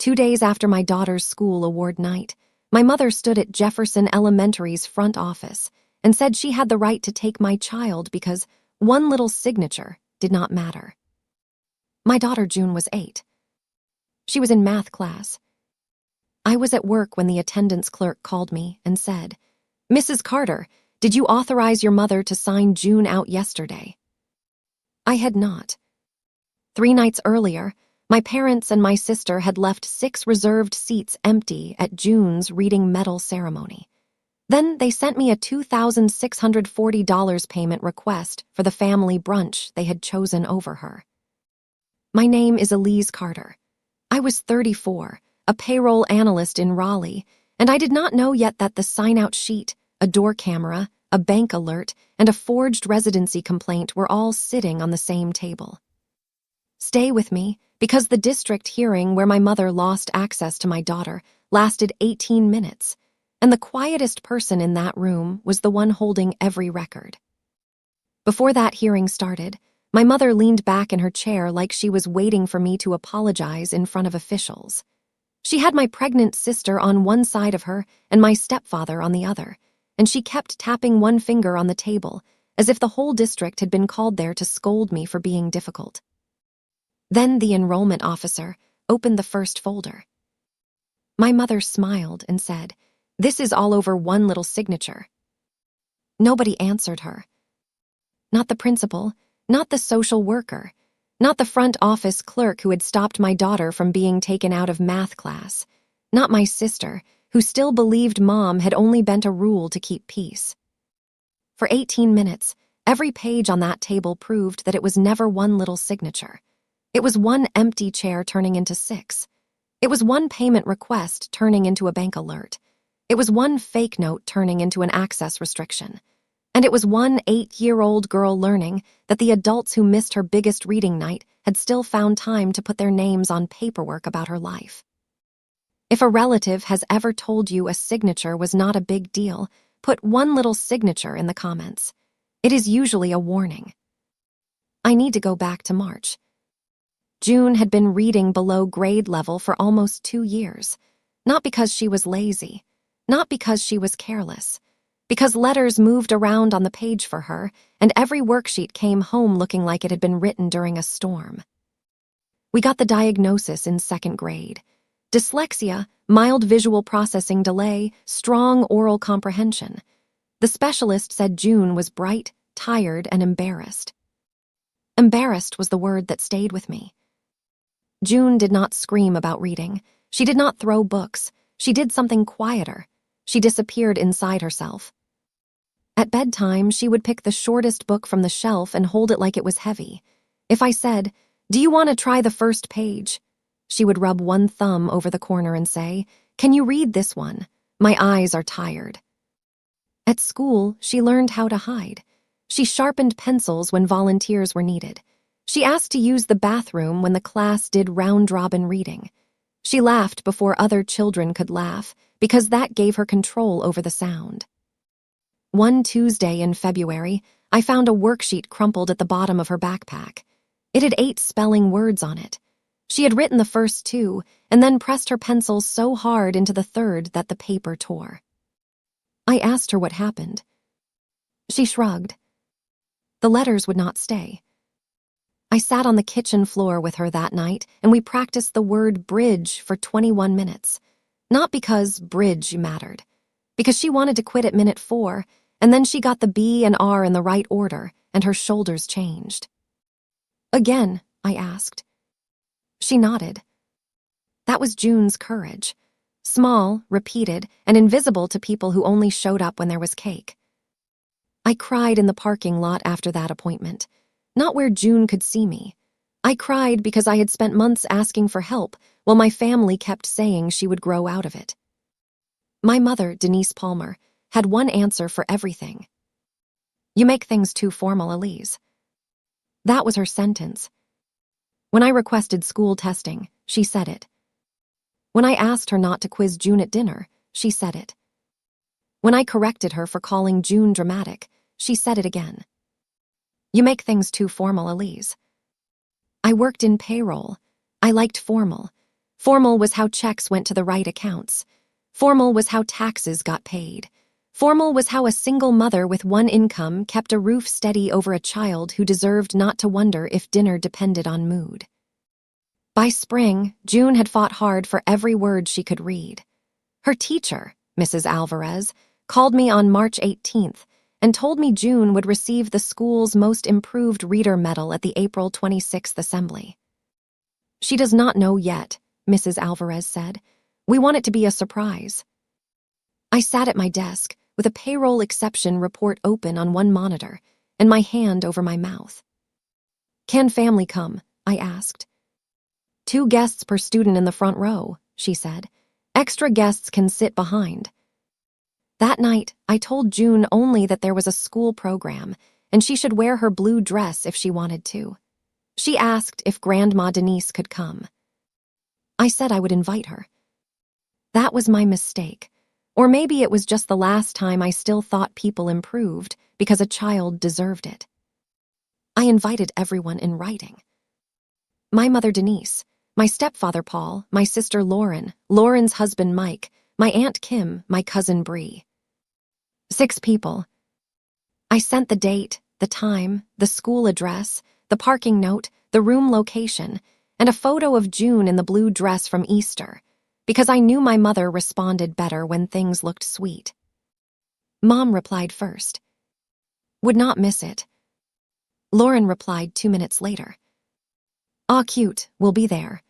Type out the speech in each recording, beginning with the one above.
2 days after my daughter's school award night, my mother stood at Jefferson Elementary's front office and said she had the right to take my child because one little signature did not matter. My daughter June was 8. She was in math class. I was at work when the attendance clerk called me and said, "Mrs. Carter, did you authorize your mother to sign June out yesterday?" I had not. 3 nights earlier, my parents and my sister had left 6 reserved seats empty at June's reading medal ceremony. Then they sent me a $2,640 payment request for the family brunch they had chosen over her. My name is Elise Carter. I was 34, a payroll analyst in Raleigh, and I did not know yet that the sign-out sheet, a door camera, a bank alert, and a forged residency complaint were all sitting on the same table. Stay with me, because the district hearing where my mother lost access to my daughter lasted 18 minutes, and the quietest person in that room was the one holding every record. Before that hearing started, my mother leaned back in her chair like she was waiting for me to apologize in front of officials. She had my pregnant sister on one side of her and my stepfather on the other, and she kept tapping one finger on the table as if the whole district had been called there to scold me for being difficult. Then the enrollment officer opened the first folder. My mother smiled and said, "This is all over one little signature." Nobody answered her. Not the principal, not the social worker, not the front office clerk who had stopped my daughter from being taken out of math class, not my sister, who still believed Mom had only bent a rule to keep peace. For 18 minutes, every page on that table proved that it was never one little signature. It was one empty chair turning into 6. It was one payment request turning into a bank alert. It was one fake note turning into an access restriction. And it was one 8-year-old girl learning that the adults who missed her biggest reading night had still found time to put their names on paperwork about her life. If a relative has ever told you a signature was not a big deal, put one little signature in the comments. It is usually a warning. I need to go back to March. June had been reading below grade level for almost 2 years, not because she was lazy, not because she was careless, because letters moved around on the page for her, and every worksheet came home looking like it had been written during a storm. We got the diagnosis in 2nd grade. Dyslexia, mild visual processing delay, strong oral comprehension. The specialist said June was bright, tired, and embarrassed. Embarrassed was the word that stayed with me. June did not scream about reading. She did not throw books. She did something quieter. She disappeared inside herself. At bedtime, she would pick the shortest book from the shelf and hold it like it was heavy. If I said, "Do you want to try the first page?" she would rub one thumb over the corner and say, "Can you read this one? My eyes are tired." At school, she learned how to hide. She sharpened pencils when volunteers were needed. She asked to use the bathroom when the class did round-robin reading. She laughed before other children could laugh, because that gave her control over the sound. One Tuesday in February, I found a worksheet crumpled at the bottom of her backpack. It had 8 spelling words on it. She had written the first 2, and then pressed her pencil so hard into the third that the paper tore. I asked her what happened. She shrugged. The letters would not stay. I sat on the kitchen floor with her that night, and we practiced the word bridge for 21 minutes. Not because bridge mattered, because she wanted to quit at minute 4, and then she got the B and R in the right order, and her shoulders changed. "Again?" I asked. She nodded. That was June's courage. Small, repeated, and invisible to people who only showed up when there was cake. I cried in the parking lot after that appointment. Not where June could see me. I cried because I had spent months asking for help while my family kept saying she would grow out of it. My mother, Denise Palmer, had one answer for everything. "You make things too formal, Elise." That was her sentence. When I requested school testing, she said it. When I asked her not to quiz June at dinner, she said it. When I corrected her for calling June dramatic, she said it again. "You make things too formal, Elise." I worked in payroll. I liked formal. Formal was how checks went to the right accounts. Formal was how taxes got paid. Formal was how a single mother with one income kept a roof steady over a child who deserved not to wonder if dinner depended on mood. By spring, June had fought hard for every word she could read. Her teacher, Mrs. Alvarez, called me on March 18th and told me June would receive the school's Most Improved Reader Medal at the April 26th assembly. "She does not know yet," Mrs. Alvarez said. "We want it to be a surprise." I sat at my desk with a payroll exception report open on one monitor and my hand over my mouth. "Can family come?" I asked. "2 guests per student in the front row," she said. "Extra guests can sit behind." That night, I told June only that there was a school program and she should wear her blue dress if she wanted to. She asked if Grandma Denise could come. I said I would invite her. That was my mistake. Or maybe it was just the last time I still thought people improved because a child deserved it. I invited everyone in writing. My mother Denise, my stepfather Paul, my sister Lauren, Lauren's husband Mike, my Aunt Kim, my cousin Bree. 6 people. I sent the date, the time, the school address, the parking note, the room location, and a photo of June in the blue dress from Easter, because I knew my mother responded better when things looked sweet. Mom replied first. "Would not miss it." Lauren replied 2 minutes later. "Aw, cute, we'll be there."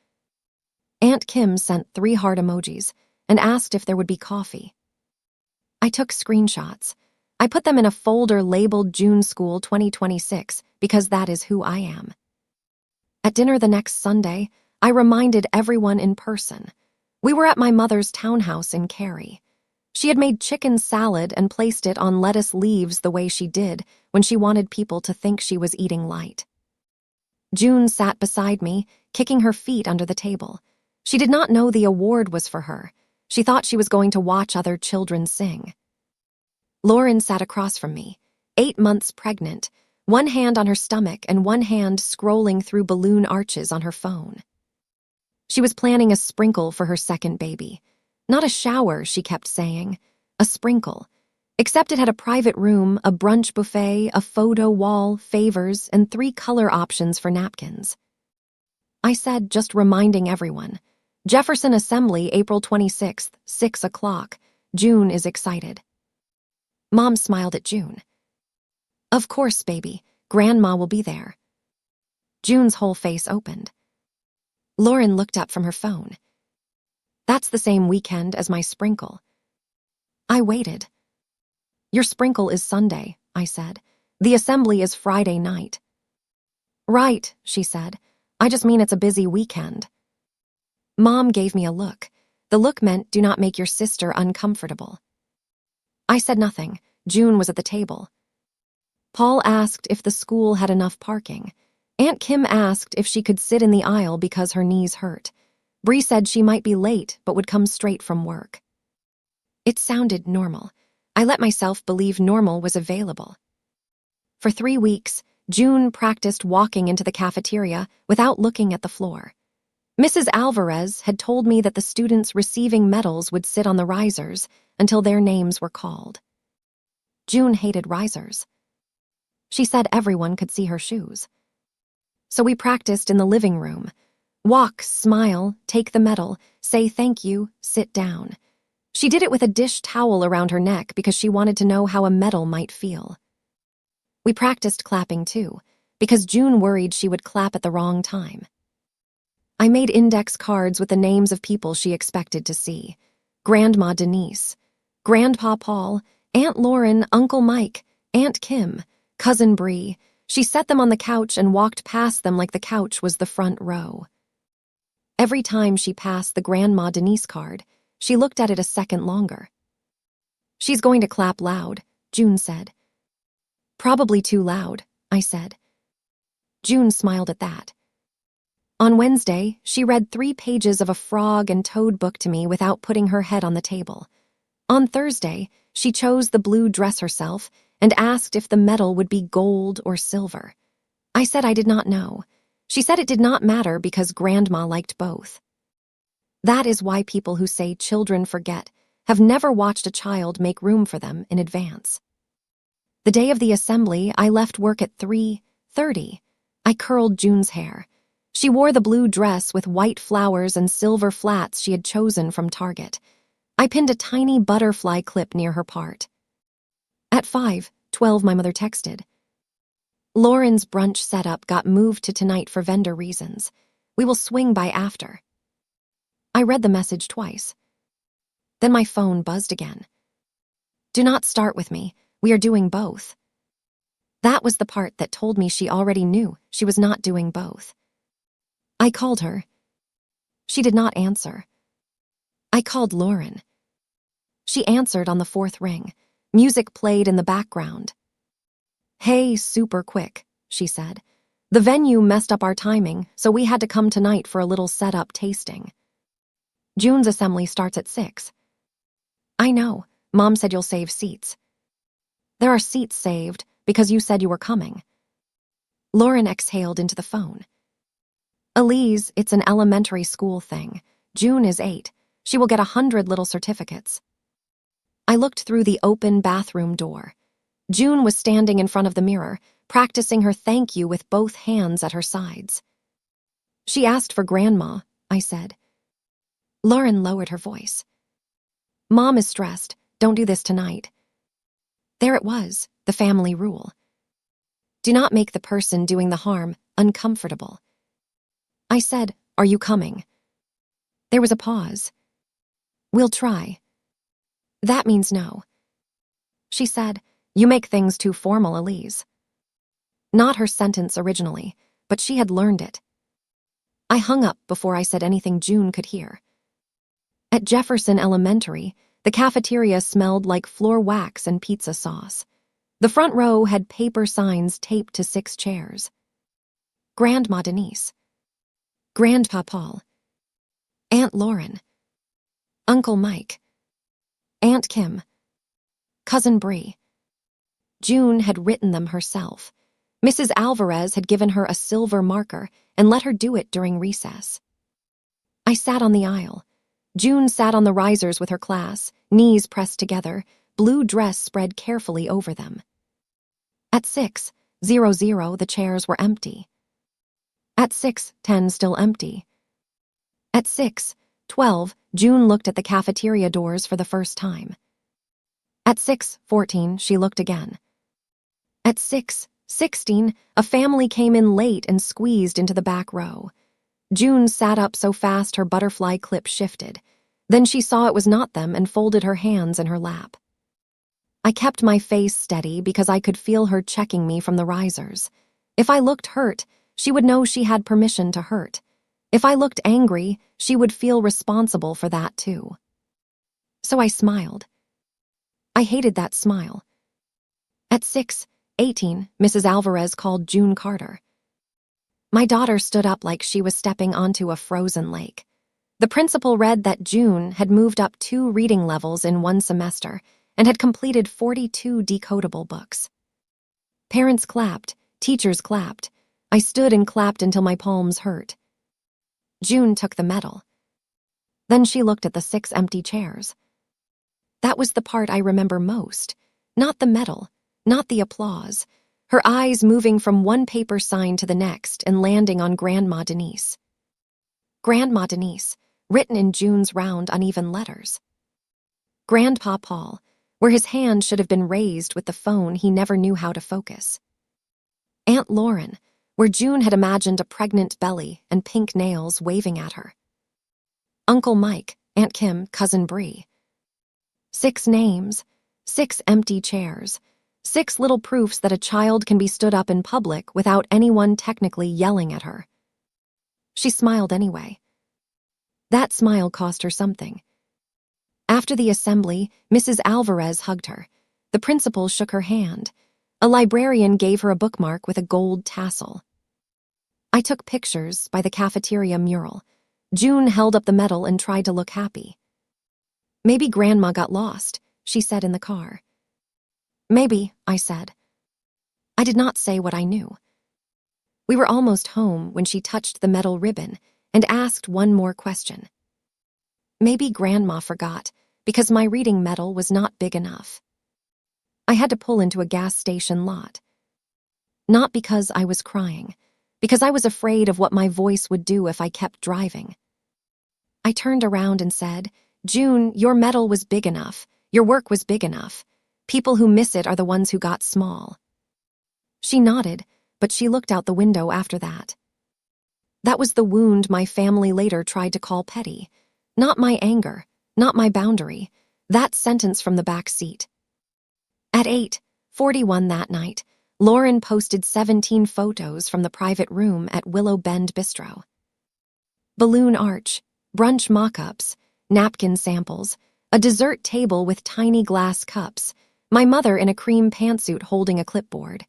Aunt Kim sent 3 heart emojis and asked if there would be coffee. I took screenshots. I put them in a folder labeled June School 2026 because that is who I am. At dinner the next Sunday, I reminded everyone in person. We were at my mother's townhouse in Cary. She had made chicken salad and placed it on lettuce leaves the way she did when she wanted people to think she was eating light. June sat beside me, kicking her feet under the table. She did not know the award was for her. She thought she was going to watch other children sing. Lauren sat across from me, 8 months pregnant, one hand on her stomach and one hand scrolling through balloon arches on her phone. She was planning a sprinkle for her second baby. Not a shower, she kept saying. A sprinkle. Except it had a private room, a brunch buffet, a photo wall, favors, and 3 color options for napkins. I said, just reminding everyone. Jefferson Assembly, April 26th, 6 o'clock. June is excited. Mom smiled at June. "Of course, baby. Grandma will be there." June's whole face opened. Lauren looked up from her phone. "That's the same weekend as my sprinkle." I waited. "Your sprinkle is Sunday," I said. "The assembly is Friday night." "Right," she said. "I just mean it's a busy weekend." Mom gave me a look. The look meant, "Do not make your sister uncomfortable." I said nothing. June was at the table. Paul asked if the school had enough parking. Aunt Kim asked if she could sit in the aisle because her knees hurt. Bree said she might be late but would come straight from work. It sounded normal. I let myself believe normal was available. For 3 weeks, June practiced walking into the cafeteria without looking at the floor. Mrs. Alvarez had told me that the students receiving medals would sit on the risers until their names were called. June hated risers. She said everyone could see her shoes. So we practiced in the living room. Walk, smile, take the medal, say thank you, sit down. She did it with a dish towel around her neck because she wanted to know how a medal might feel. We practiced clapping too, because June worried she would clap at the wrong time. I made index cards with the names of people she expected to see. Grandma Denise, Grandpa Paul, Aunt Lauren, Uncle Mike, Aunt Kim, Cousin Bree. She set them on the couch and walked past them like the couch was the front row. Every time she passed the Grandma Denise card, she looked at it a second longer. "She's going to clap loud," June said. "Probably too loud," I said. June smiled at that. On Wednesday, she read 3 pages of a frog and toad book to me without putting her head on the table. On Thursday, she chose the blue dress herself and asked if the medal would be gold or silver. I said I did not know. She said it did not matter because Grandma liked both. That is why people who say children forget have never watched a child make room for them in advance. The day of the assembly, I left work at 3:30. I curled June's hair. She wore the blue dress with white flowers and silver flats she had chosen from Target. I pinned a tiny butterfly clip near her part. At 5:12, my mother texted. Lauren's brunch setup got moved to tonight for vendor reasons. We will swing by after. I read the message twice. Then my phone buzzed again. Do not start with me. We are doing both. That was the part that told me she already knew she was not doing both. I called her. She did not answer. I called Lauren. She answered on the fourth ring. Music played in the background. Hey, super quick, she said. The venue messed up our timing, so we had to come tonight for a little setup tasting. June's assembly starts at 6. I know. Mom said you'll save seats. There are seats saved because you said you were coming. Lauren exhaled into the phone. Elise, it's an elementary school thing. June is 8. She will get 100 little certificates. I looked through the open bathroom door. June was standing in front of the mirror, practicing her thank you with both hands at her sides. She asked for Grandma, I said. Lauren lowered her voice. Mom is stressed. Don't do this tonight. There it was, the family rule. Do not make the person doing the harm uncomfortable. I said, are you coming? There was a pause. We'll try. That means no. She said, you make things too formal, Elise. Not her sentence originally, but she had learned it. I hung up before I said anything June could hear. At Jefferson Elementary, the cafeteria smelled like floor wax and pizza sauce. The front row had paper signs taped to 6 chairs. Grandma Denise. Grandpa Paul. Aunt Lauren. Uncle Mike. Aunt Kim. Cousin Bree. June had written them herself. Mrs. Alvarez had given her a silver marker and let her do it during recess. I sat on the aisle. June sat on the risers with her class, knees pressed together, blue dress spread carefully over them. At 6:00, the chairs were empty. At 6:10, still empty. At 6:12, June looked at the cafeteria doors for the first time. At 6:14, she looked again. At 6:16, a family came in late and squeezed into the back row. June sat up so fast her butterfly clip shifted. Then she saw it was not them and folded her hands in her lap. I kept my face steady because I could feel her checking me from the risers. If I looked hurt, she would know she had permission to hurt. If I looked angry, she would feel responsible for that too. So I smiled. I hated that smile. At 6:18, Mrs. Alvarez called June Carter. My daughter stood up like she was stepping onto a frozen lake. The principal read that June had moved up 2 reading levels in 1 semester and had completed 42 decodable books. Parents clapped, teachers clapped. I stood and clapped until my palms hurt. June took the medal. Then she looked at the 6 empty chairs. That was the part I remember most, not the medal, not the applause, her eyes moving from one paper sign to the next and landing on Grandma Denise. Grandma Denise, written in June's round, uneven letters. Grandpa Paul, where his hand should have been raised with the phone he never knew how to focus. Aunt Lauren, where June had imagined a pregnant belly and pink nails waving at her. Uncle Mike, Aunt Kim, Cousin Bree. 6 names, 6 empty chairs, 6 little proofs that a child can be stood up in public without anyone technically yelling at her. She smiled anyway. That smile cost her something. After the assembly, Mrs. Alvarez hugged her. The principal shook her hand. A librarian gave her a bookmark with a gold tassel. I took pictures by the cafeteria mural. June held up the medal and tried to look happy. Maybe Grandma got lost, she said in the car. Maybe, I said. I did not say what I knew. We were almost home when she touched the metal ribbon and asked one more question. Maybe Grandma forgot, because my reading medal was not big enough. I had to pull into a gas station lot. Not because I was crying, because I was afraid of what my voice would do if I kept driving. I turned around and said, "June, your medal was big enough. Your work was big enough. People who miss it are the ones who got small." She nodded, but she looked out the window after that. That was the wound my family later tried to call petty. Not my anger, not my boundary, that sentence from the back seat. At 8:41 that night, Lauren posted 17 photos from the private room at Willow Bend Bistro. Balloon arch, brunch mock-ups, napkin samples, a dessert table with tiny glass cups, my mother in a cream pantsuit holding a clipboard.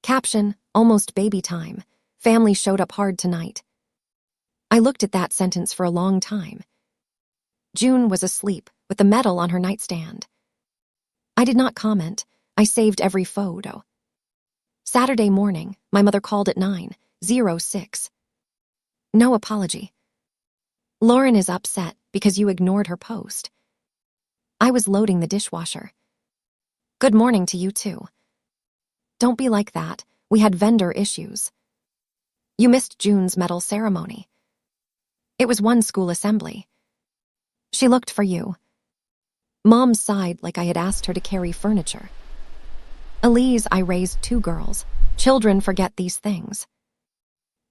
Caption, "Almost baby time. Family showed up hard tonight." I looked at that sentence for a long time. June was asleep, with the medal on her nightstand. I did not comment. I saved every photo. Saturday morning, my mother called at 9:06. No apology. "Lauren is upset because you ignored her post." I was loading the dishwasher. "Good morning to you too. Don't be like that. We had vendor issues. You missed June's medal ceremony. It was one school assembly. She looked for you." Mom sighed like I had asked her to carry furniture. "Elise, I raised 2 girls. Children forget these things."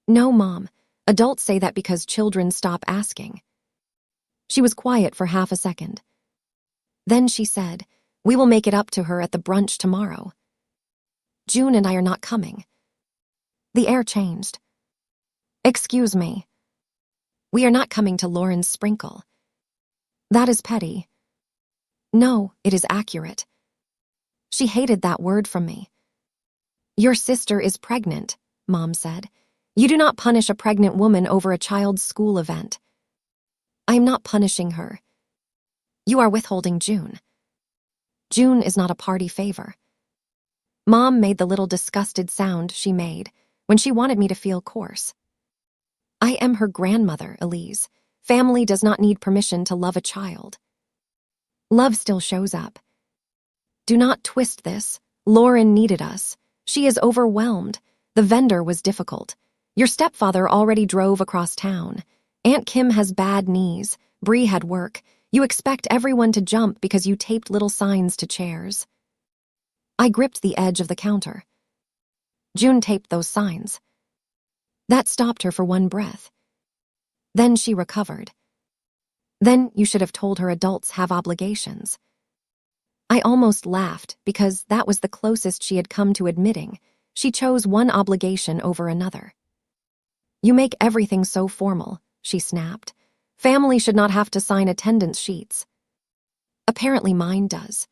"No, Mom. Adults say that because children stop asking." She was quiet for half a second. Then she said, "We will make it up to her at the brunch tomorrow." "June and I are not coming." The air changed. "Excuse me. We are not coming to Lauren's sprinkle." "That is petty." "No, it is accurate." She hated that word from me. "Your sister is pregnant," Mom said. "You do not punish a pregnant woman over a child's school event." "I am not punishing her. You are withholding June. June is not a party favor." Mom made the little disgusted sound she made when she wanted me to feel coarse. "I am her grandmother, Elise. Family does not need permission to love a child. Love still shows up. Do not twist this. Lauren needed us. She is overwhelmed. The vendor was difficult. Your stepfather already drove across town. Aunt Kim has bad knees. Bree had work. You expect everyone to jump because you taped little signs to chairs." I gripped the edge of the counter. "June taped those signs." That stopped her for one breath. Then she recovered. "Then you should have told her adults have obligations." I almost laughed because that was the closest she had come to admitting. She chose one obligation over another. "You make everything so formal," she snapped. "Family should not have to sign attendance sheets." "Apparently mine does."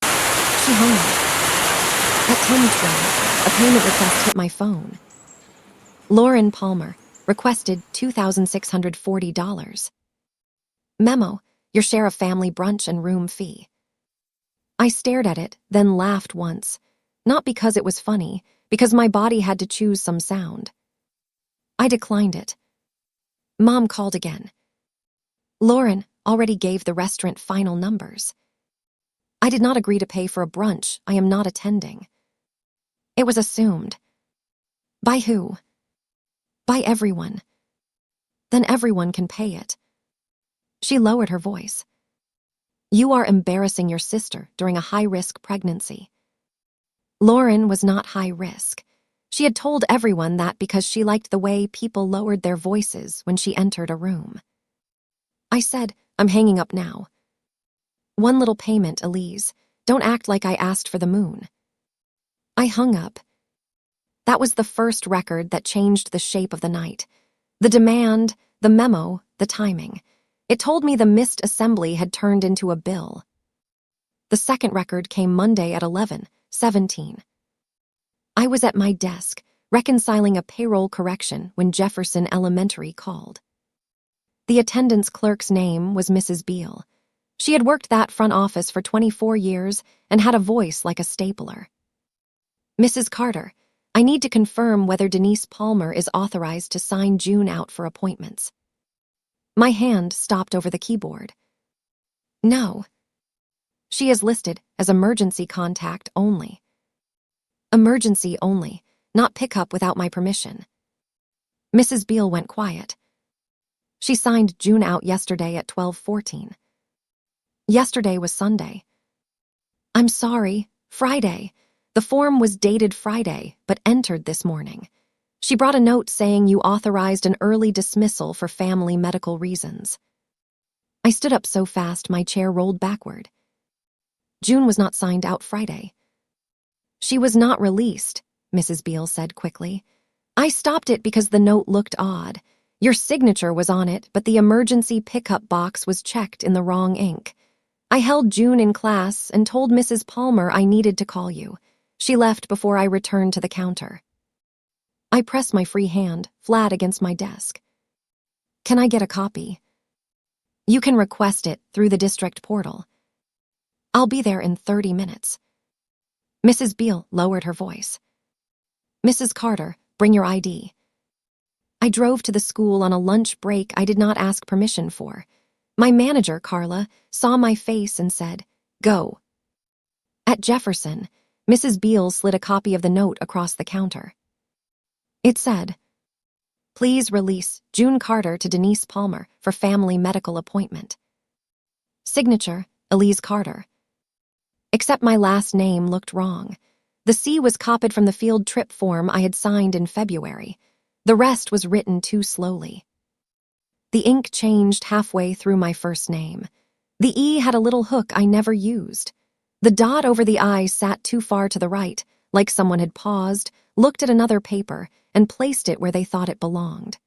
She hung up. At 10:12, a payment request hit my phone. Lauren Palmer requested $2,640. Memo, your share of family brunch and room fee. I stared at it, then laughed once. Not because it was funny, because my body had to choose some sound. I declined it. Mom called again. Lauren already gave the restaurant final numbers. I did not agree to pay for a brunch I am not attending. It was assumed. By who? By everyone. Then everyone can pay it. She lowered her voice. You are embarrassing your sister during a high-risk pregnancy. Lauren was not high risk. She had told everyone that because she liked the way people lowered their voices when she entered a room. I said, I'm hanging up now. One little payment, Elise. Don't act like I asked for the moon. I hung up. That was the first record that changed the shape of the night. The demand, the memo, the timing. It told me the missed assembly had turned into a bill. The second record came Monday at 11:17. I was at my desk, reconciling a payroll correction when Jefferson Elementary called. The attendance clerk's name was Mrs. Beale. She had worked that front office for 24 years and had a voice like a stapler. Mrs. Carter, I need to confirm whether Denise Palmer is authorized to sign June out for appointments. My hand stopped over the keyboard. No. She is listed as emergency contact only. Emergency only, not pickup without my permission. Mrs. Beale went quiet. She signed June out yesterday at 12:14. Yesterday was Sunday. I'm sorry, Friday. The form was dated Friday, but entered this morning. She brought a note saying you authorized an early dismissal for family medical reasons. I stood up so fast my chair rolled backward. June was not signed out Friday. She was not released, Mrs. Beale said quickly. I stopped it because the note looked odd. Your signature was on it, but the emergency pickup box was checked in the wrong ink. I held June in class and told Mrs. Palmer I needed to call you. She left before I returned to the counter. I pressed my free hand flat against my desk. Can I get a copy? You can request it through the district portal. I'll be there in 30 minutes. Mrs. Beale lowered her voice. Mrs. Carter, bring your ID. I drove to the school on a lunch break I did not ask permission for. My manager, Carla, saw my face and said, "Go." At Jefferson, Mrs. Beale slid a copy of the note across the counter. It said, "Please release June Carter to Denise Palmer for family medical appointment." Signature, Elise Carter. Except my last name looked wrong. The C was copied from the field trip form I had signed in February. The rest was written too slowly. The ink changed halfway through my first name. The E had a little hook I never used. The dot over the I sat too far to the right, like someone had paused, looked at another paper, and placed it where they thought it belonged.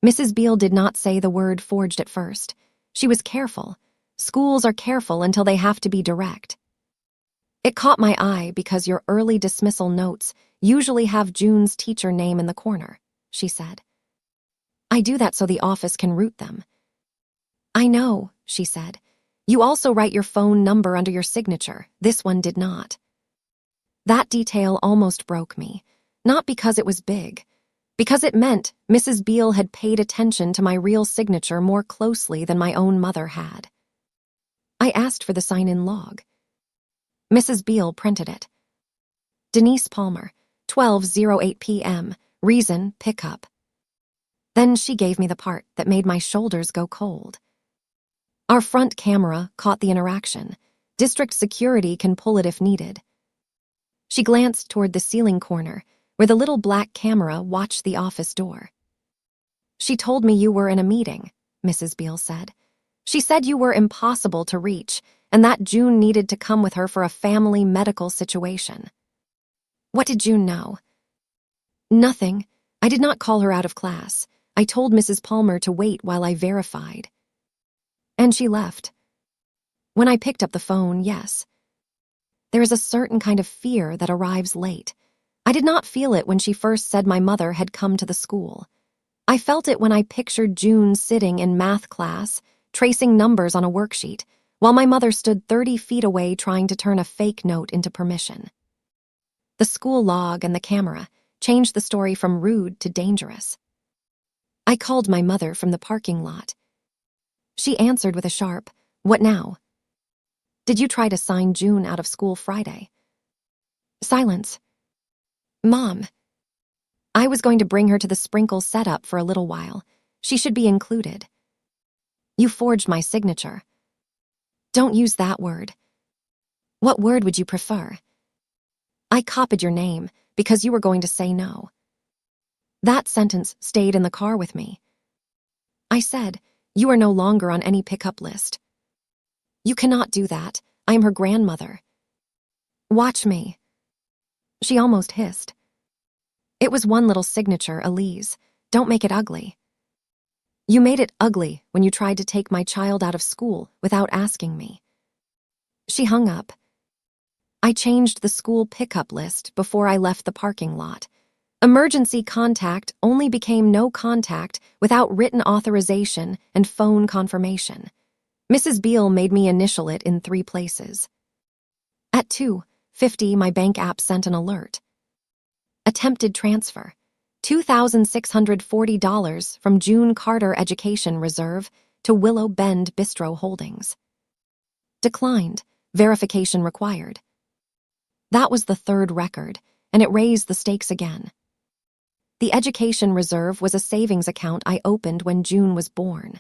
Mrs. Beale did not say the word forged at first. She was careful. Schools are careful until they have to be direct. It caught my eye because your early dismissal notes usually have June's teacher name in the corner, she said. I do that so the office can route them. I know, she said. You also write your phone number under your signature. This one did not. That detail almost broke me, not because it was big, because it meant Mrs. Beale had paid attention to my real signature more closely than my own mother had. I asked for the sign-in log. Mrs. Beale printed it. Denise Palmer, 12:08 p.m., reason, pickup. Then she gave me the part that made my shoulders go cold. Our front camera caught the interaction. District security can pull it if needed. She glanced toward the ceiling corner, where the little black camera watched the office door. She told me you were in a meeting, Mrs. Beale said. She said you were impossible to reach, and that June needed to come with her for a family medical situation. What did June know? Nothing. I did not call her out of class. I told Mrs. Palmer to wait while I verified. And she left. When I picked up the phone, yes. There is a certain kind of fear that arrives late. I did not feel it when she first said my mother had come to the school. I felt it when I pictured June sitting in math class, tracing numbers on a worksheet, while my mother stood 30 feet away trying to turn a fake note into permission. The school log and the camera changed the story from rude to dangerous. I called my mother from the parking lot. She answered with a sharp, "What now?" Did you try to sign June out of school Friday? Silence. Mom. I was going to bring her to the sprinkle setup for a little while. She should be included. You forged my signature. Don't use that word. What word would you prefer? I copied your name because you were going to say no. That sentence stayed in the car with me. I said, you are no longer on any pickup list. You cannot do that. I am her grandmother. Watch me. She almost hissed. It was one little signature, Elise. Don't make it ugly. You made it ugly when you tried to take my child out of school without asking me. She hung up. I changed the school pickup list before I left the parking lot. Emergency contact only became no contact without written authorization and phone confirmation. Mrs. Beale made me initial it in 3 places. At 2:50, my bank app sent an alert. Attempted transfer. $2,640 from June Carter Education Reserve to Willow Bend Bistro Holdings. Declined. Verification required. That was the third record, and it raised the stakes again. The Education Reserve was a savings account I opened when June was born.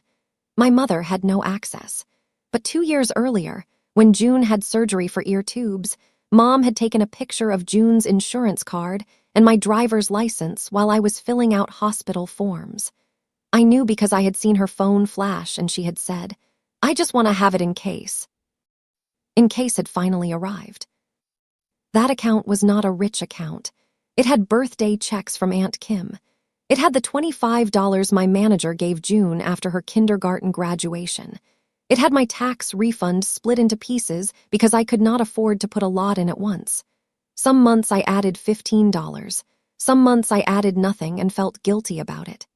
My mother had no access. But 2 years earlier, when June had surgery for ear tubes, Mom had taken a picture of June's insurance card and my driver's license while I was filling out hospital forms. I knew because I had seen her phone flash and she had said, "I just want to have it in case." In case had finally arrived. That account was not a rich account. It had birthday checks from Aunt Kim. It had the $25 my manager gave June after her kindergarten graduation. It had my tax refund split into pieces because I could not afford to put a lot in at once. Some months I added $15. Some months I added nothing and felt guilty about it.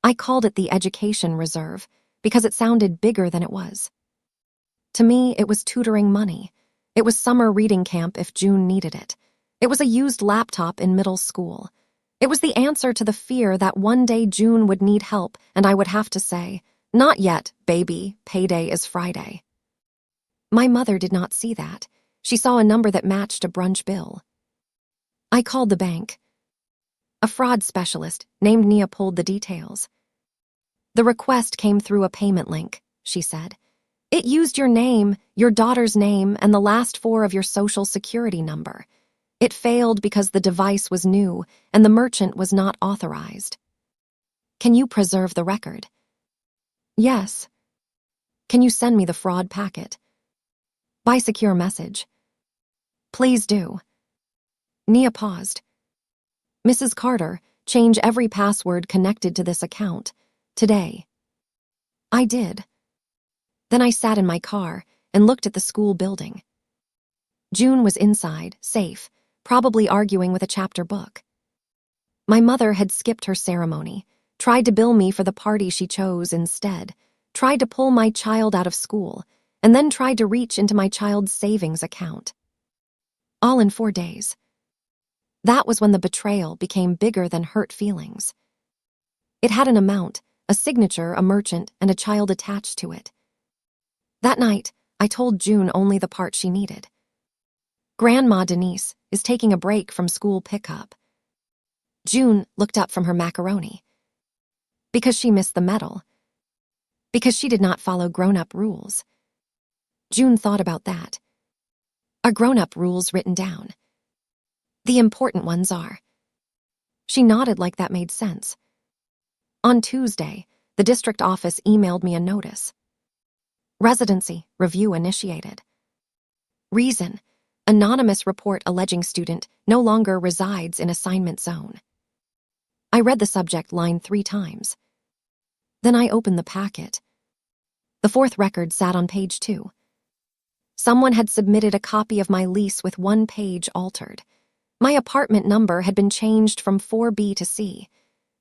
I called it the Education Reserve because it sounded bigger than it was. To me, it was tutoring money. It was summer reading camp if June needed it. It was a used laptop in middle school. It was the answer to the fear that one day June would need help and I would have to say, "Not yet, baby, payday is Friday." My mother did not see that. She saw a number that matched a brunch bill. I called the bank. A fraud specialist named Nia pulled the details. "The request came through a payment link," she said. "It used your name, your daughter's name, and the last 4 of your social security number. It failed because the device was new and the merchant was not authorized. Can you preserve the record?" "Yes." "Can you send me the fraud packet?" "By secure message." "Please do." Nia paused. "Mrs. Carter, change every password connected to this account. Today." I did. Then I sat in my car and looked at the school building. June was inside, safe, probably arguing with a chapter book. My mother had skipped her ceremony, tried to bill me for the party she chose instead, tried to pull my child out of school, and then tried to reach into my child's savings account. All in 4 days. That was when the betrayal became bigger than hurt feelings. It had an amount, a signature, a merchant, and a child attached to it. That night, I told June only the part she needed. "Grandma Denise is taking a break from school pickup." June looked up from her macaroni. Because she missed the medal. Because she did not follow grown-up rules. June thought about that. Are grown-up rules written down? The important ones are. She nodded like that made sense. On Tuesday, the district office emailed me a notice. Residency review initiated. Reason: anonymous report alleging student no longer resides in assignment zone. I read the subject line 3 times. Then I opened the packet. The 4th record sat on page 2. Someone had submitted a copy of my lease with 1 page altered. My apartment number had been changed from 4B to C.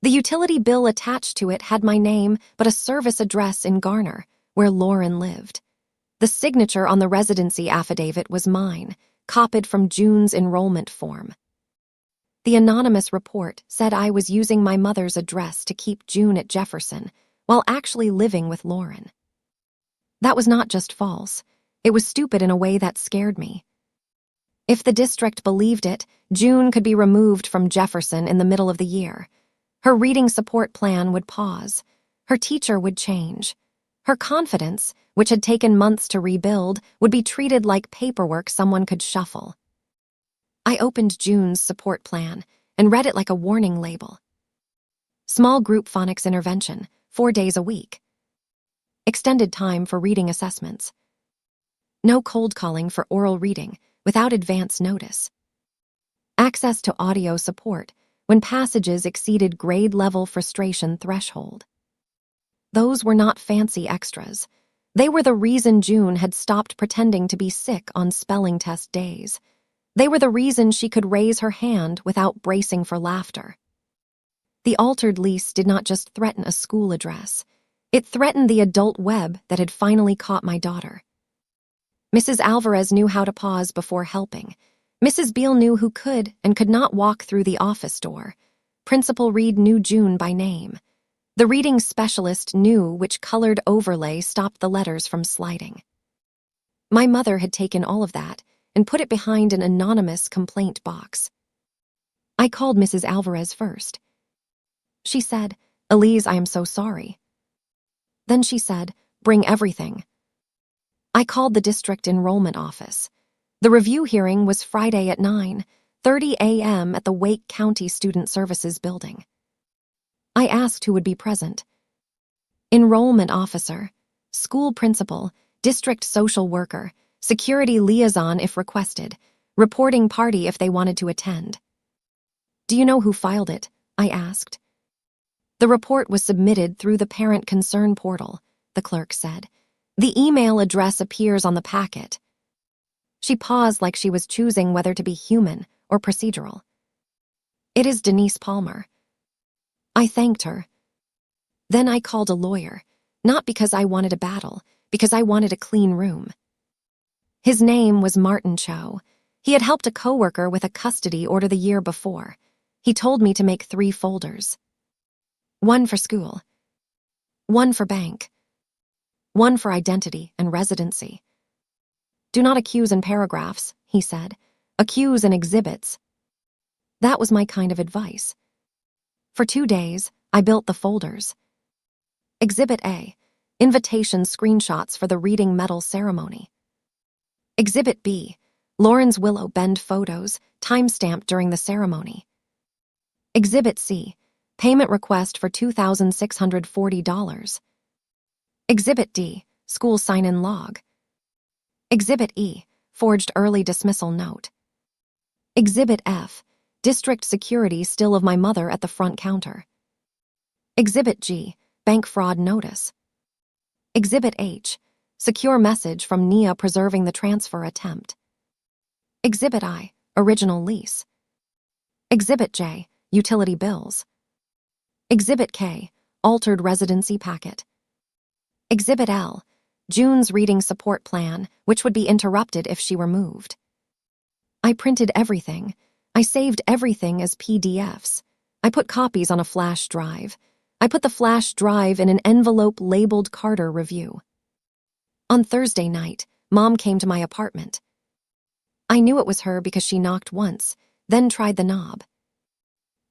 The utility bill attached to it had my name but a service address in Garner, where Lauren lived. The signature on the residency affidavit was mine, copied from June's enrollment form. The anonymous report said I was using my mother's address to keep June at Jefferson while actually living with Lauren. That was not just false. It was stupid in a way that scared me. If the district believed it, June could be removed from Jefferson in the middle of the year. Her reading support plan would pause. Her teacher would change. Her confidence, which had taken months to rebuild, would be treated like paperwork someone could shuffle. I opened June's support plan and read it like a warning label. Small group phonics intervention, 4 days a week. Extended time for reading assessments. No cold calling for oral reading without advance notice. Access to audio support when passages exceeded grade-level frustration threshold. Those were not fancy extras. They were the reason June had stopped pretending to be sick on spelling test days. They were the reason she could raise her hand without bracing for laughter. The altered lease did not just threaten a school address. It threatened the adult web that had finally caught my daughter. Mrs. Alvarez knew how to pause before helping. Mrs. Beale knew who could and could not walk through the office door. Principal Reed knew June by name. The reading specialist knew which colored overlay stopped the letters from sliding. My mother had taken all of that and put it behind an anonymous complaint box. I called Mrs. Alvarez first. She said, "Elise, I am so sorry." Then she said, "Bring everything." I called the district enrollment office. The review hearing was Friday at 9:30 a.m. at the Wake County Student Services building. I asked who would be present. Enrollment officer, school principal, district social worker, security liaison if requested, reporting party if they wanted to attend. "Do you know who filed it?" I asked. "The report was submitted through the parent concern portal," the clerk said. "The email address appears on the packet." She paused like she was choosing whether to be human or procedural. "It is Denise Palmer." I thanked her. Then I called a lawyer, not because I wanted a battle, because I wanted a clean room. His name was Martin Cho. He had helped a coworker with a custody order the year before. He told me to make 3 folders. 1 for school, 1 for bank, 1 for identity and residency. "Do not accuse in paragraphs," he said. "Accuse in exhibits." That was my kind of advice. For 2 days, I built the folders. Exhibit A, invitation screenshots for the reading medal ceremony. Exhibit B, Lauren's Willow Bend photos, timestamped during the ceremony. Exhibit C, payment request for $2,640. Exhibit D, school sign-in log. Exhibit E, forged early dismissal note. Exhibit F, district security still of my mother at the front counter. Exhibit G, bank fraud notice. Exhibit H, secure message from Nia preserving the transfer attempt. Exhibit I, original lease. Exhibit J, utility bills. Exhibit K, altered residency packet. Exhibit L, June's reading support plan, which would be interrupted if she were moved. I printed everything. I saved everything as PDFs. I put copies on a flash drive. I put the flash drive in an envelope labeled Carter Review. On Thursday night, Mom came to my apartment. I knew it was her because she knocked once, then tried the knob.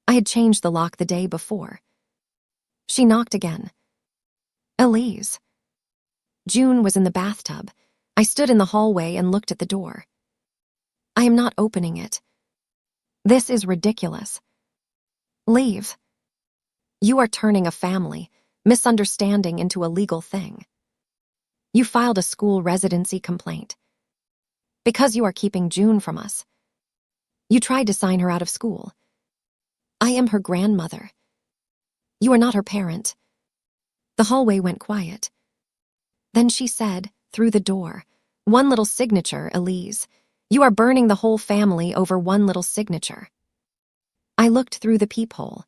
I had changed the lock the day before. She knocked again. "Elise." June was in the bathtub. I stood in the hallway and looked at the door. "I am not opening it. This is ridiculous. Leave. You are turning a family, misunderstanding into a legal thing. You filed a school residency complaint. Because you are keeping June from us. You tried to sign her out of school. I am her grandmother. You are not her parent." The hallway went quiet. Then she said, through the door, "One little signature, Elise. You are burning the whole family over one little signature." I looked through the peephole.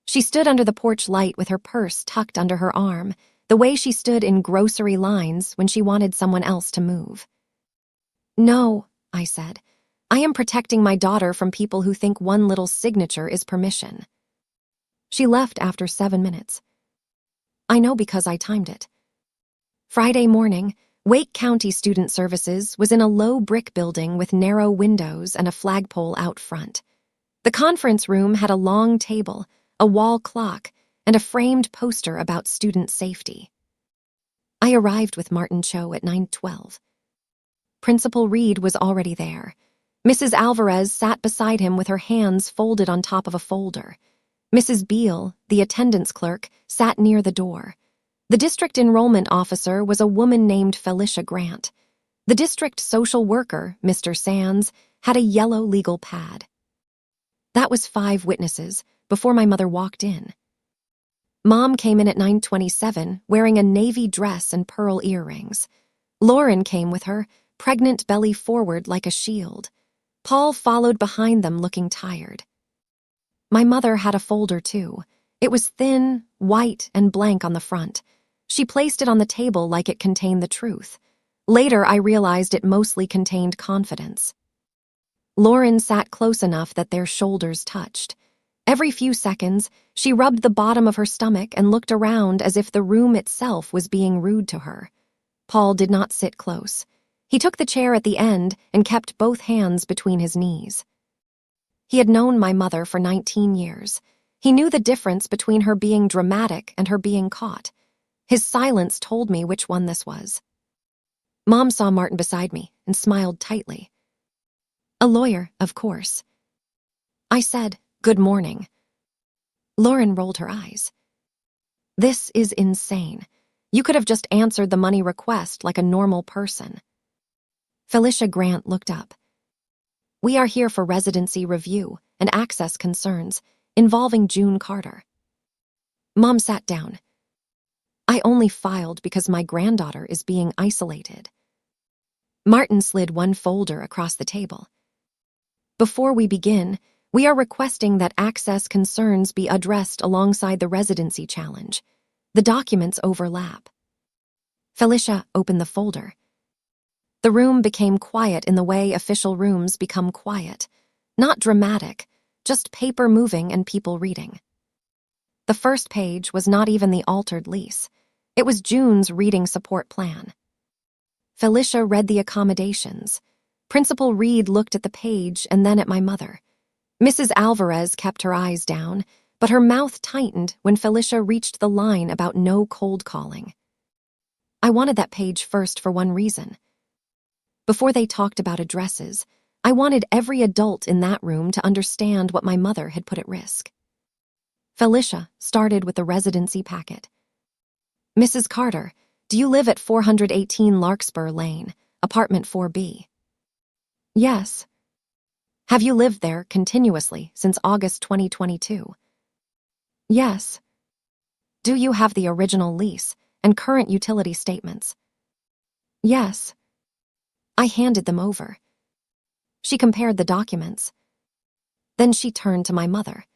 She stood under the porch light with her purse tucked under her arm, the way she stood in grocery lines when she wanted someone else to move. "No," I said. "I am protecting my daughter from people who think one little signature is permission." She left after 7 minutes. I know because I timed it. Friday morning, Wake County Student Services was in a low brick building with narrow windows and a flagpole out front. The conference room had a long table, a wall clock, and a framed poster about student safety. I arrived with Martin Cho at 9:12. Principal Reed was already there. Mrs. Alvarez sat beside him with her hands folded on top of a folder. Mrs. Beale, the attendance clerk, sat near the door. The district enrollment officer was a woman named Felicia Grant. The district social worker, Mr. Sands, had a yellow legal pad. That was 5 witnesses before my mother walked in. Mom came in at 9:27 wearing a navy dress and pearl earrings. Lauren came with her, pregnant belly forward like a shield. Paul followed behind them looking tired. My mother had a folder too. It was thin, white, and blank on the front. She placed it on the table like it contained the truth. Later, I realized it mostly contained confidence. Lauren sat close enough that their shoulders touched. Every few seconds, she rubbed the bottom of her stomach and looked around as if the room itself was being rude to her. Paul did not sit close. He took the chair at the end and kept both hands between his knees. He had known my mother for 19 years. He knew the difference between her being dramatic and her being caught. His silence told me which one this was. Mom saw Martin beside me and smiled tightly. "A lawyer, of course." I said, "Good morning." Lauren rolled her eyes. "This is insane. You could have just answered the money request like a normal person." Felicia Grant looked up. "We are here for residency review and access concerns involving June Carter." Mom sat down. "I only filed because my granddaughter is being isolated." Martin slid one folder across the table. "Before we begin, we are requesting that access concerns be addressed alongside the residency challenge. The documents overlap." Felicia opened the folder. The room became quiet in the way official rooms become quiet. Not dramatic, just paper moving and people reading. The first page was not even the altered lease. It was June's reading support plan. Felicia read the accommodations. Principal Reed looked at the page and then at my mother. Mrs. Alvarez kept her eyes down, but her mouth tightened when Felicia reached the line about no cold calling. I wanted that page first for one reason. Before they talked about addresses, I wanted every adult in that room to understand what my mother had put at risk. Felicia started with the residency packet. "Mrs. Carter, do you live at 418 Larkspur Lane, apartment 4B? "Yes." "Have you lived there continuously since August 2022? "Yes." "Do you have the original lease and current utility statements?" "Yes." I handed them over. She compared the documents. Then she turned to my mother.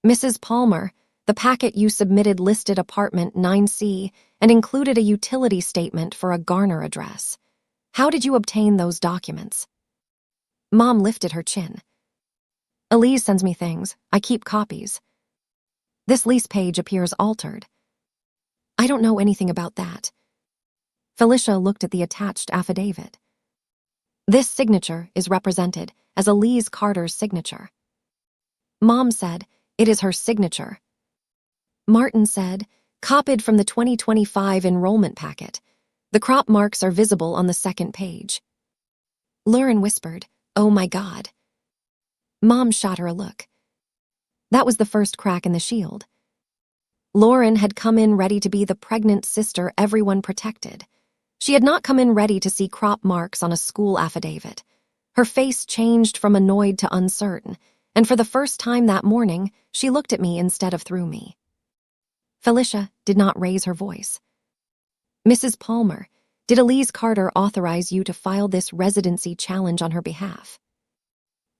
"Mrs. Palmer, the packet you submitted listed apartment 9C and included a utility statement for a Garner address. How did you obtain those documents?" Mom lifted her chin. "Elise sends me things. I keep copies. This lease page appears altered." "I don't know anything about that." Felicia looked at the attached affidavit. "This signature is represented as Elise Carter's signature." Mom said, "It is her signature." Martin said, "Copied from the 2025 enrollment packet. The crop marks are visible on the second page." Lauren whispered, "Oh my God." Mom shot her a look. That was the first crack in the shield. Lauren had come in ready to be the pregnant sister everyone protected. She had not come in ready to see crop marks on a school affidavit. Her face changed from annoyed to uncertain, and for the first time that morning, she looked at me instead of through me. Felicia did not raise her voice. "Mrs. Palmer, did Elise Carter authorize you to file this residency challenge on her behalf?"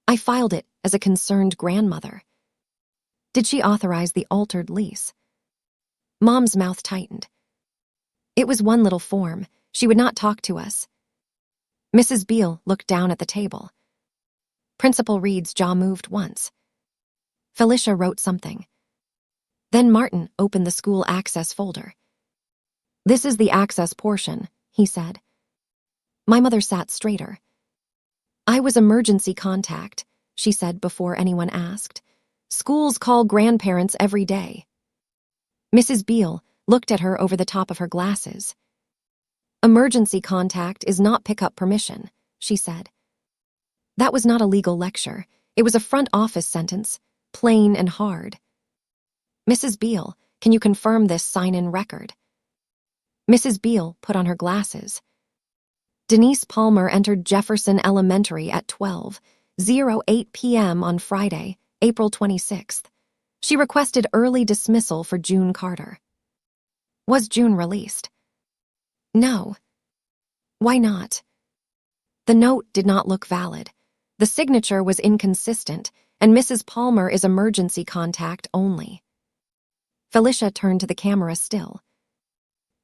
"I filed it as a concerned grandmother." "Did she authorize the altered lease?" Mom's mouth tightened. "It was one little form. She would not talk to us." Mrs. Beale looked down at the table. Principal Reed's jaw moved once. Felicia wrote something. Then Martin opened the school access folder. "This is the access portion," he said. My mother sat straighter. "I was emergency contact," she said before anyone asked. "Schools call grandparents every day." Mrs. Beale looked at her over the top of her glasses. "Emergency contact is not pickup permission," she said. That was not a legal lecture. It was a front office sentence, plain and hard. "Mrs. Beale, can you confirm this sign-in record?" Mrs. Beale put on her glasses. "Denise Palmer entered Jefferson Elementary at 12:08 p.m. on Friday, April 26th. She requested early dismissal for June Carter." "Was June released?" "No." "Why not?" The note did not look valid. The signature was inconsistent, and Mrs. Palmer is emergency contact only. Felicia turned to the camera still.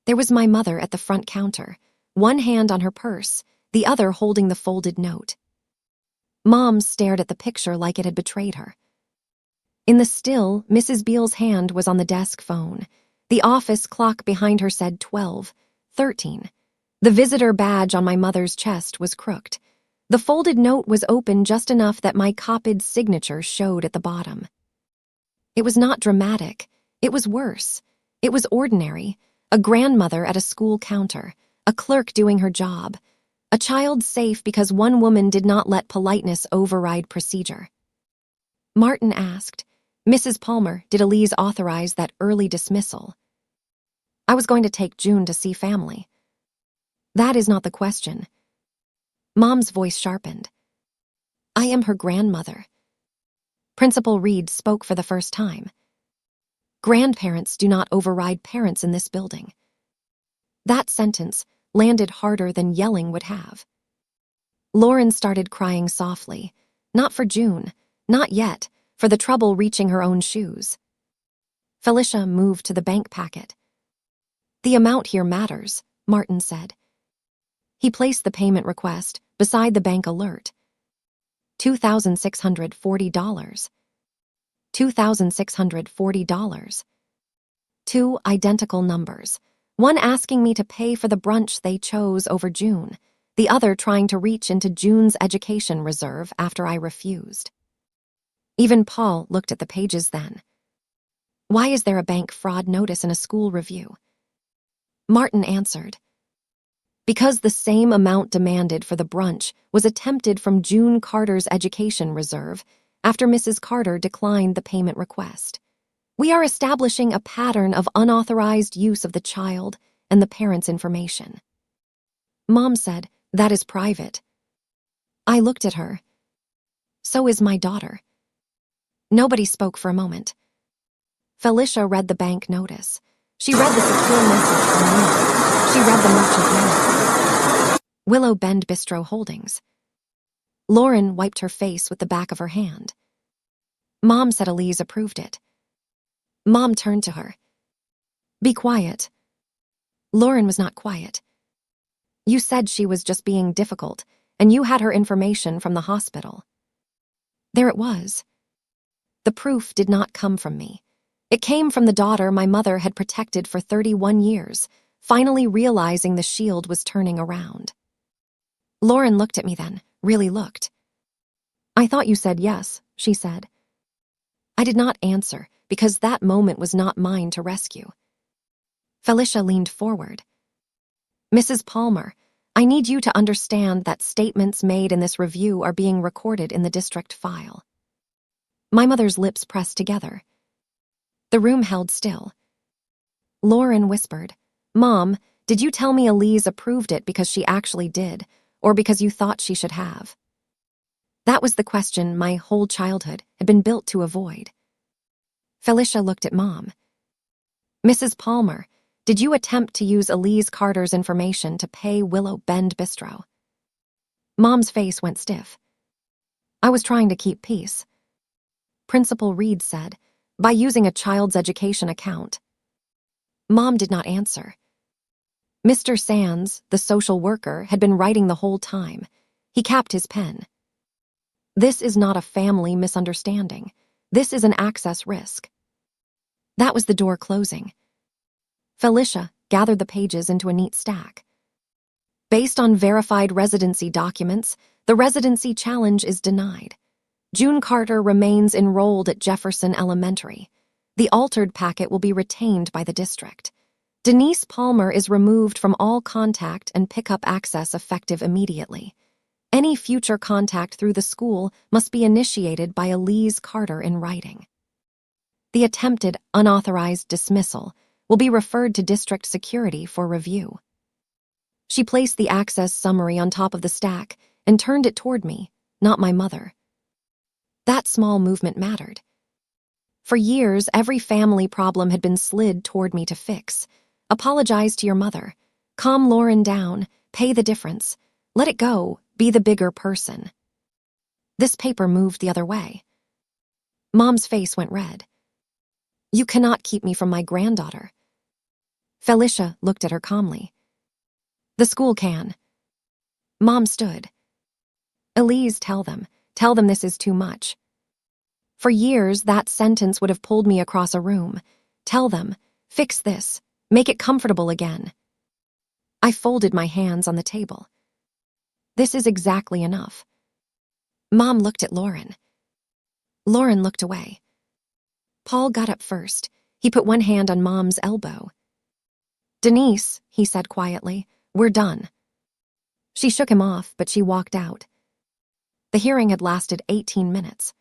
There was my mother at the front counter, one hand on her purse, the other holding the folded note. Mom stared at the picture like it had betrayed her. In the still, Mrs. Beale's hand was on the desk phone. The office clock behind her said 12:13. The visitor badge on my mother's chest was crooked. The folded note was open just enough that my copied signature showed at the bottom. It was not dramatic. It was worse. It was ordinary. A grandmother at a school counter. A clerk doing her job. A child safe because one woman did not let politeness override procedure. Martin asked, "Mrs. Palmer, did Elise authorize that early dismissal?" "I was going to take June to see family." "That is not the question." Mom's voice sharpened. "I am her grandmother." Principal Reed spoke for the first time. "Grandparents do not override parents in this building." That sentence landed harder than yelling would have. Lauren started crying softly, not for June, not yet, for the trouble reaching her own shoes. Felicia moved to the bank packet. "The amount here matters," Martin said. He placed the payment request beside the bank alert. $2,640. $2,640. Two identical numbers, one asking me to pay for the brunch they chose over June, the other trying to reach into June's education reserve after I refused. Even Paul looked at the pages then. "Why is there a bank fraud notice in a school review?" Martin answered, "Because the same amount demanded for the brunch was attempted from June Carter's education reserve after Mrs. Carter declined the payment request. We are establishing a pattern of unauthorized use of the child and the parent's information." Mom said, "That is private." I looked at her. "So is my daughter." Nobody spoke for a moment. Felicia read the bank notice. She read the secure message from me. She read the merchant name. Willow Bend Bistro Holdings. Lauren wiped her face with the back of her hand. Mom said Elise approved it. Mom turned to her. "Be quiet." Lauren was not quiet. "You said she was just being difficult, and you had her information from the hospital." There it was. The proof did not come from me. It came from the daughter my mother had protected for 31 years, finally realizing the shield was turning around. Lauren looked at me then, really looked. "I thought you said yes," she said. I did not answer, because that moment was not mine to rescue. Felicia leaned forward. "Mrs. Palmer, I need you to understand that statements made in this review are being recorded in the district file." My mother's lips pressed together. The room held still. Lauren whispered, "Mom, did you tell me Elise approved it because she actually did, or because you thought she should have?" That was the question my whole childhood had been built to avoid. Felicia looked at Mom. "Mrs. Palmer, did you attempt to use Elise Carter's information to pay Willow Bend Bistro?" Mom's face went stiff. "I was trying to keep peace." Principal Reed said, "By using a child's education account." Mom did not answer. Mr. Sands, the social worker, had been writing the whole time. He capped his pen. "This is not a family misunderstanding. This is an access risk." That was the door closing. Felicia gathered the pages into a neat stack. "Based on verified residency documents, the residency challenge is denied. June Carter remains enrolled at Jefferson Elementary. The altered packet will be retained by the district. Denise Palmer is removed from all contact and pickup access effective immediately. Any future contact through the school must be initiated by Elise Carter in writing. The attempted unauthorized dismissal will be referred to district security for review." She placed the access summary on top of the stack and turned it toward me, not my mother. That small movement mattered. For years, every family problem had been slid toward me to fix. Apologize to your mother. Calm Lauren down. Pay the difference. Let it go. Be the bigger person. This paper moved the other way. Mom's face went red. "You cannot keep me from my granddaughter." Felicia looked at her calmly. "The school can." Mom stood. "Elise, tell them. Tell them this is too much." For years, that sentence would have pulled me across a room. Tell them, fix this, make it comfortable again. I folded my hands on the table. This is exactly enough. Mom looked at Lauren. Lauren looked away. Paul got up first. He put one hand on Mom's elbow. Denise, he said quietly, we're done. She shook him off, but she walked out. The hearing had lasted 18 minutes.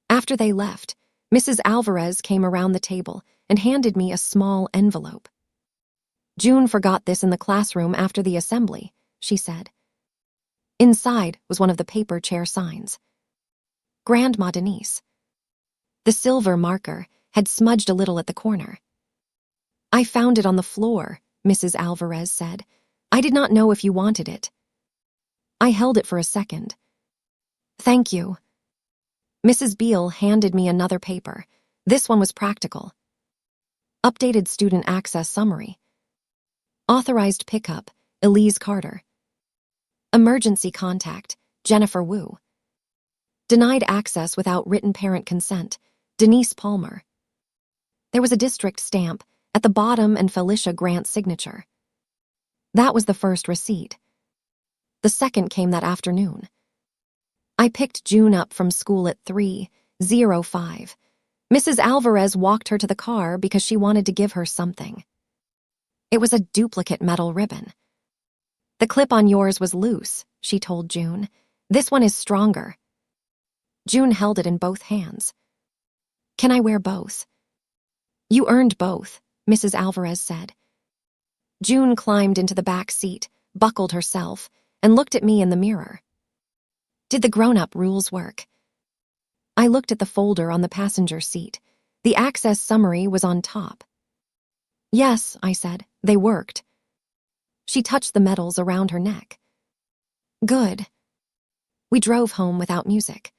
After they left, Mrs. Alvarez came around the table and handed me a small envelope. June forgot this in the classroom after the assembly, she said. Inside was one of the paper chair signs. Grandma Denise. The silver marker had smudged a little at the corner. I found it on the floor, Mrs. Alvarez said. I did not know if you wanted it. I held it for a second. Thank you. Mrs. Beale handed me another paper. This one was practical. Updated student access summary. Authorized pickup, Elise Carter. Emergency contact, Jennifer Wu. Denied access without written parent consent, Denise Palmer. There was a district stamp at the bottom and Felicia Grant's signature. That was the first receipt. The second came that afternoon. I picked June up from school at 3:05. Mrs. Alvarez walked her to the car because she wanted to give her something. It was a duplicate metal ribbon. The clip on yours was loose, she told June. This one is stronger. June held it in both hands. Can I wear both? You earned both, Mrs. Alvarez said. June climbed into the back seat, buckled herself, and looked at me in the mirror. Did the grown-up rules work? I looked at the folder on the passenger seat. The access summary was on top. Yes, I said, they worked. She touched the medals around her neck. Good. We drove home without music.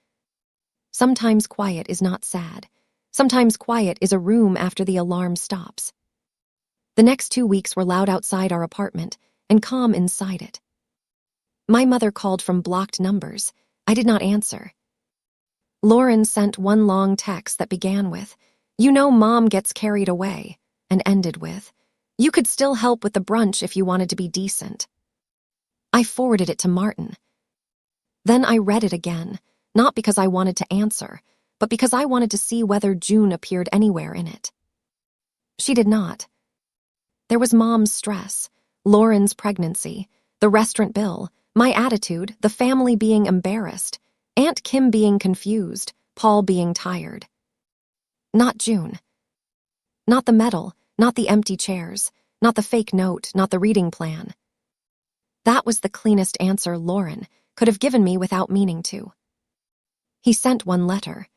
Sometimes quiet is not sad. Sometimes quiet is a room after the alarm stops. The next 2 weeks were loud outside our apartment and calm inside it. My mother called from blocked numbers. I did not answer. Lauren sent one long text that began with, "You know Mom gets carried away," and ended with, "You could still help with the brunch if you wanted to be decent." I forwarded it to Martin. Then I read it again, not because I wanted to answer, but because I wanted to see whether June appeared anywhere in it. She did not. There was Mom's stress, Lauren's pregnancy, the restaurant bill, my attitude, the family being embarrassed, Aunt Kim being confused, Paul being tired. Not June. Not the medal, not the empty chairs, not the fake note, not the reading plan. That was the cleanest answer Lauren could have given me without meaning to. He sent one letter.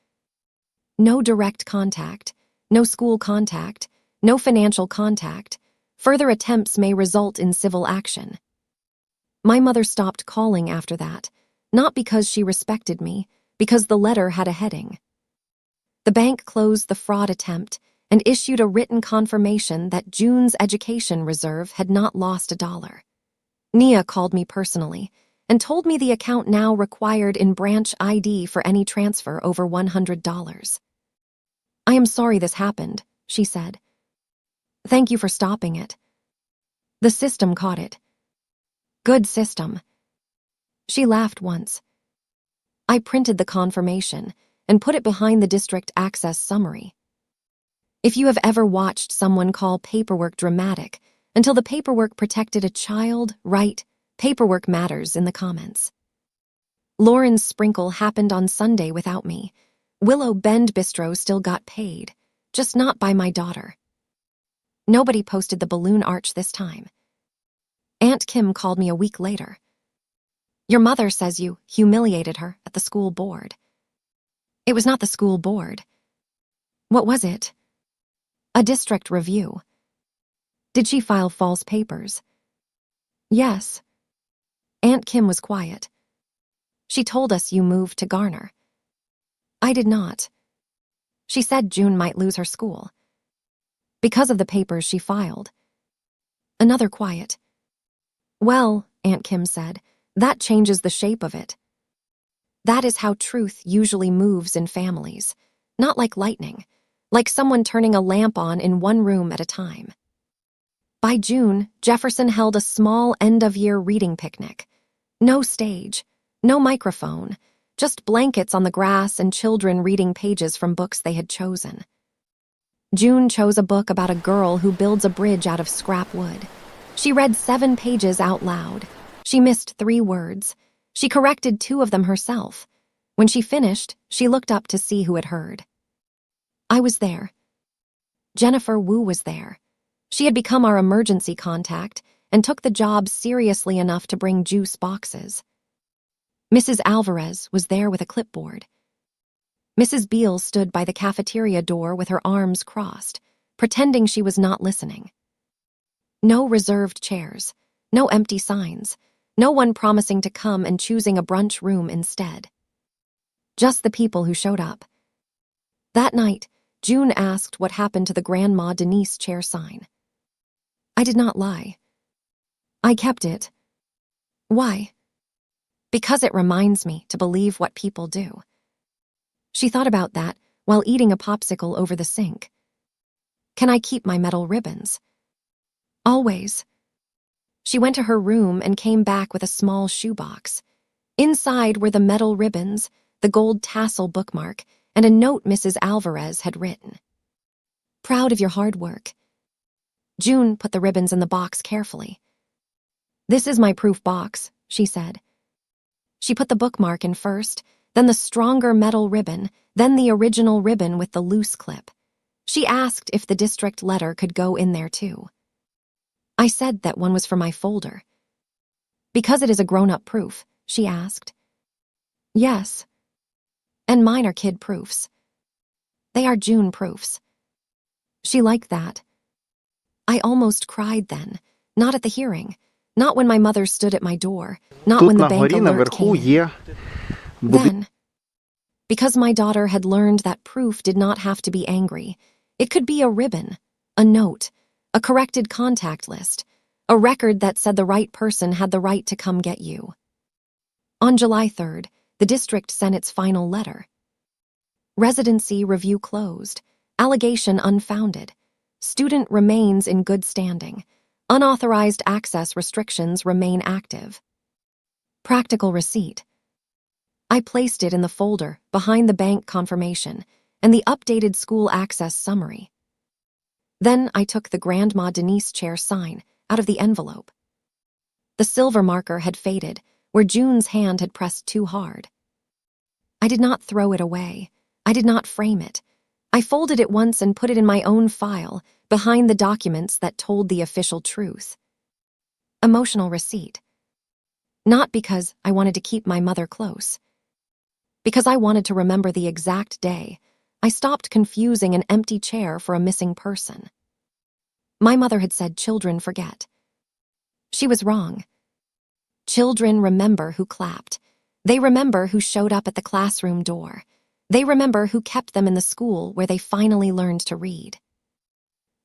No direct contact, no school contact, no financial contact. Further attempts may result in civil action. My mother stopped calling after that, not because she respected me, because the letter had a heading. The bank closed the fraud attempt and issued a written confirmation that June's education reserve had not lost $1. Nia called me personally and told me the account now required in branch ID for any transfer over $100. I am sorry this happened, she said. Thank you for stopping it. The system caught it. Good system. She laughed once. I printed the confirmation and put it behind the district access summary. If you have ever watched someone call paperwork dramatic until the paperwork protected a child, write, "Paperwork matters" in the comments. Lauren's sprinkle happened on Sunday without me. Willow Bend Bistro still got paid, just not by my daughter. Nobody posted the balloon arch this time. Aunt Kim called me a week later. Your mother says you humiliated her at the school board. It was not the school board. What was it? A district review. Did she file false papers? Yes. Aunt Kim was quiet. She told us you moved to Garner. I did not. She said June might lose her school. Because of the papers she filed. Another quiet. Well, Aunt Kim said, that changes the shape of it. That is how truth usually moves in families, not like lightning, like someone turning a lamp on in one room at a time. By June, Jefferson held a small end-of-year reading picnic. No stage, no microphone, just blankets on the grass and children reading pages from books they had chosen. June chose a book about a girl who builds a bridge out of scrap wood. She read 7 pages out loud. She missed 3 words. She corrected 2 of them herself. When she finished, she looked up to see who had heard. I was there. Jennifer Wu was there. She had become our emergency contact and took the job seriously enough to bring juice boxes. Mrs. Alvarez was there with a clipboard. Mrs. Beale stood by the cafeteria door with her arms crossed, pretending she was not listening. No reserved chairs, no empty signs, no one promising to come and choosing a brunch room instead. Just the people who showed up. That night, June asked what happened to the Grandma Denise chair sign. I did not lie. I kept it. Why? Because it reminds me to believe what people do. She thought about that while eating a popsicle over the sink. Can I keep my metal ribbons? Always. She went to her room and came back with a small shoebox. Inside were the metal ribbons, the gold tassel bookmark, and a note Mrs. Alvarez had written. Proud of your hard work. June put the ribbons in the box carefully. This is my proof box, she said. She put the bookmark in first, then the stronger metal ribbon, then the original ribbon with the loose clip. She asked if the district letter could go in there too. I said that one was for my folder. Because it is a grown-up proof, she asked. Yes. And mine are kid proofs. They are June proofs. She liked that. I almost cried then, not at the hearing, not when my mother stood at my door, not Тут when the на bank горі alert наверху came in. є Then, because my daughter had learned that proof did not have to be angry. It could be a ribbon, a note, a corrected contact list, a record that said the right person had the right to come get you. On July 3rd, the district sent its final letter. Residency review closed. Allegation unfounded. Student remains in good standing. Unauthorized access restrictions remain active. Practical receipt. I placed it in the folder behind the bank confirmation and the updated school access summary. Then I took the Grandma Denise chair sign out of the envelope. The silver marker had faded where June's hand had pressed too hard. I did not throw it away. I did not frame it. I folded it once and put it in my own file behind the documents that told the official truth. Emotional receipt. Not because I wanted to keep my mother close. Because I wanted to remember the exact day I stopped confusing an empty chair for a missing person. My mother had said children forget. She was wrong. Children remember who clapped. They remember who showed up at the classroom door. They remember who kept them in the school where they finally learned to read.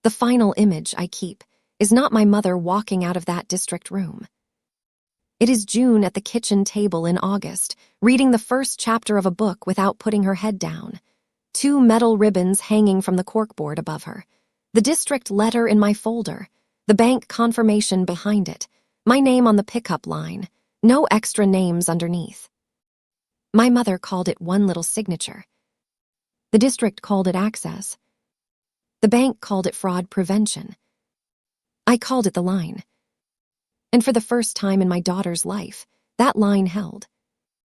The final image I keep is not my mother walking out of that district room. It is June at the kitchen table in August, reading the first chapter of a book without putting her head down. 2 metal ribbons hanging from the corkboard above her. The district letter in my folder. The bank confirmation behind it. My name on the pickup line. No extra names underneath. My mother called it one little signature. The district called it access. The bank called it fraud prevention. I called it the line. And for the first time in my daughter's life, that line held.